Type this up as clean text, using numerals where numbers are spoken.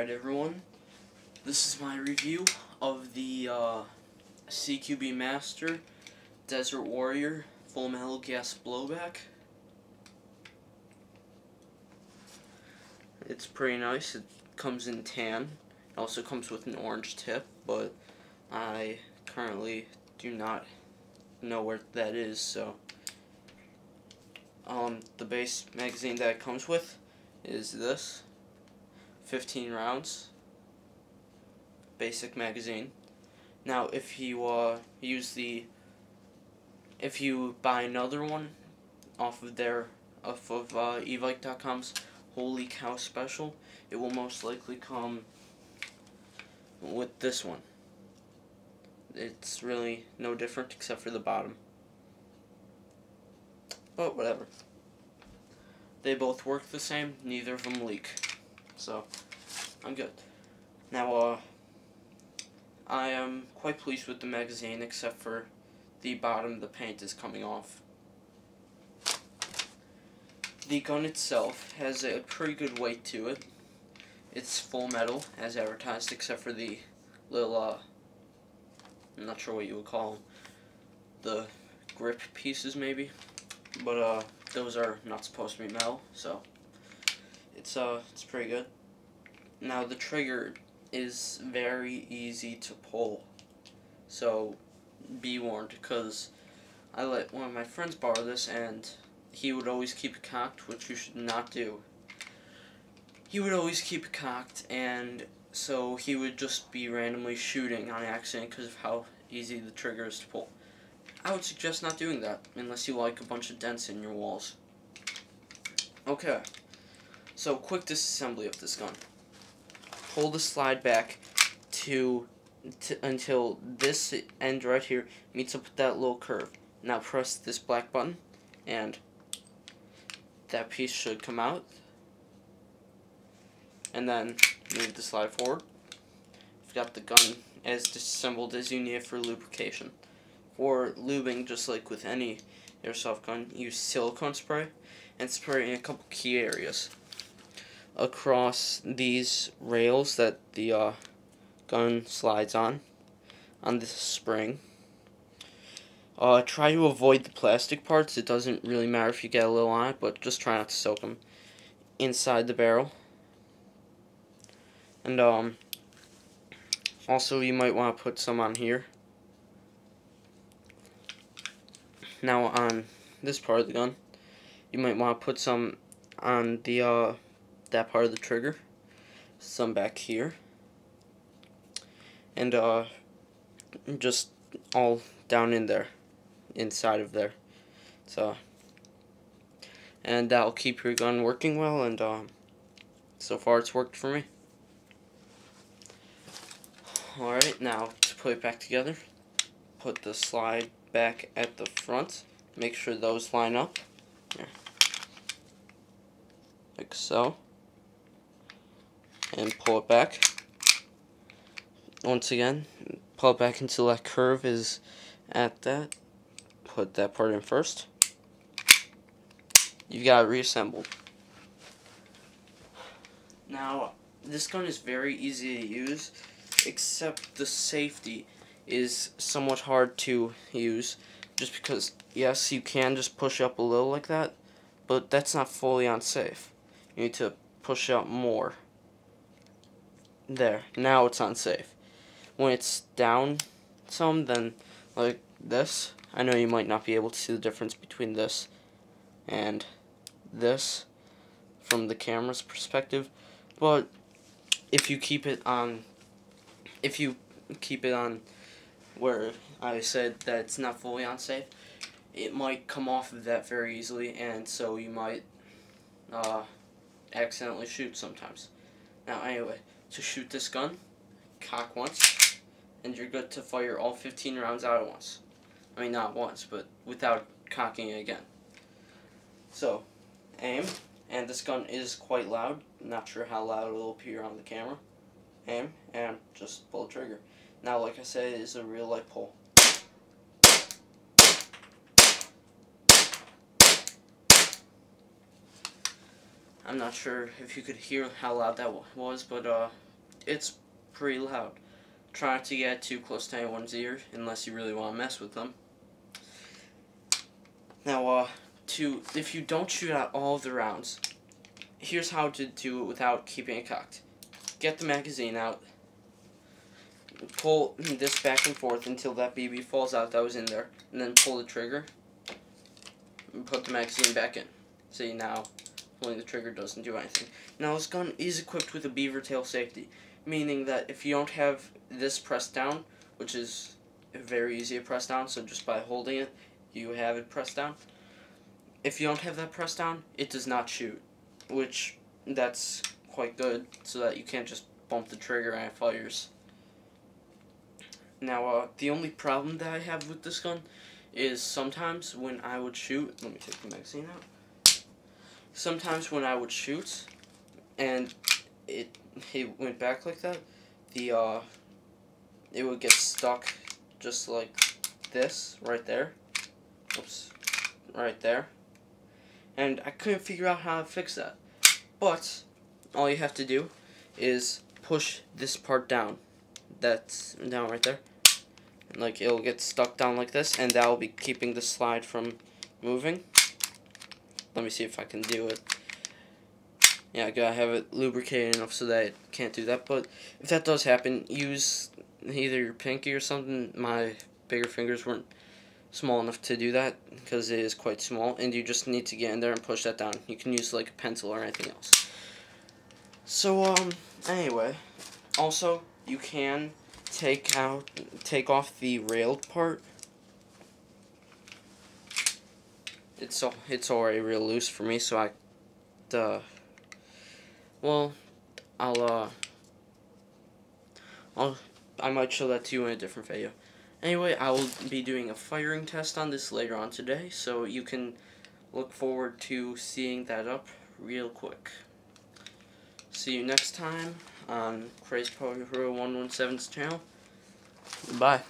Alright everyone, this is my review of the CQB Master Desert Warrior Full Metal Gas Blowback. It's pretty nice. It comes in tan. It also comes with an orange tip, but I currently do not know where that is, so the base magazine that it comes with is this. 15 rounds, basic magazine. Now, if you if you buy another one off of evike.com's Holy Cow special, it will most likely come with this one. It's really no different except for the bottom, but whatever. They both work the same. Neither of them leak. So, I'm good. Now, I am quite pleased with the magazine, except for the bottom, the paint is coming off. The gun itself has a pretty good weight to it. It's full metal, as advertised, except for the little, I'm not sure what you would call them, the grip pieces, maybe. But, those are not supposed to be metal, so it's pretty good. Now, the trigger is very easy to pull, so be warned, because I let one of my friends borrow this, and he would always keep it cocked, which you should not do. He would always keep it cocked, and so he would just be randomly shooting on accident because of how easy the trigger is to pull. I would suggest not doing that, unless you like a bunch of dents in your walls. Okay, so quick disassembly of this gun. Pull the slide back until this end right here meets up with that little curve. Now press this black button, and that piece should come out. And then move the slide forward. You've got the gun as disassembled as you need it for lubrication. For lubing, just like with any airsoft gun, use silicone spray and spray in a couple key areas across these rails that the gun slides on this spring. Try to avoid the plastic parts. It doesn't really matter if you get a little on it, but just try not to soak them inside the barrel. And also you might want to put some on here. Now on this part of the gun, you might want to put some on the that part of the trigger, some back here, and just all down in there, inside of there. So, and that'll keep your gun working well, and so far it's worked for me. Alright, now to put it back together, put the slide back at the front, make sure those line up, there, like so, and pull it back. Once again, pull it back until that curve is at that. Put that part in first. You've got it reassembled. Now, this gun is very easy to use, except the safety is somewhat hard to use, just because, yes, you can just push up a little like that, but that's not fully unsafe. You need to push up more. There, now it's unsafe. When it's down some, then like this, I know you might not be able to see the difference between this and this from the camera's perspective, but if you keep it on where I said that it's not fully unsafe, it might come off of that very easily, and so you might accidentally shoot sometimes. Now anyway, to shoot this gun, cock once, and you're good to fire all 15 rounds out at once. I mean, not once, but without cocking it again. So, aim, and this gun is quite loud. Not sure how loud it will appear on the camera. Aim, and just pull the trigger. Now, like I said, it is a real light pull. I'm not sure if you could hear how loud that was, but it's pretty loud. Try not to get too close to anyone's ear unless you really want to mess with them. Now, if you don't shoot out all of the rounds, here's how to do it without keeping it cocked. Get the magazine out, pull this back and forth until that BB falls out that was in there, and then pull the trigger, and put the magazine back in. See, now pulling the trigger doesn't do anything. Now this gun is equipped with a beaver tail safety, meaning that if you don't have this pressed down, which is very easy to press down, so just by holding it, you have it pressed down. If you don't have that pressed down, it does not shoot, which that's quite good, so that you can't just bump the trigger and it fires. Now, the only problem that I have with this gun is sometimes when I would shoot, let me take the magazine out. Sometimes when I would shoot, and it went back like that, it would get stuck just like this, right there. Oops, right there. And I couldn't figure out how to fix that. But all you have to do is push this part down. That's down right there. Like, it'll get stuck down like this, and that will be keeping the slide from moving. Let me see if I can do it. Yeah, I gotta have it lubricated enough so that it can't do that. But if that does happen, use either your pinky or something. My bigger fingers weren't small enough to do that because it is quite small, and you just need to get in there and push that down. You can use like a pencil or anything else. So anyway, also you can take off the railed part. It's already real loose for me, so I might show that to you in a different video. Anyway, I will be doing a firing test on this later on today, so you can look forward to seeing that up real quick. See you next time on Crazy Power Hero 117's channel. Bye.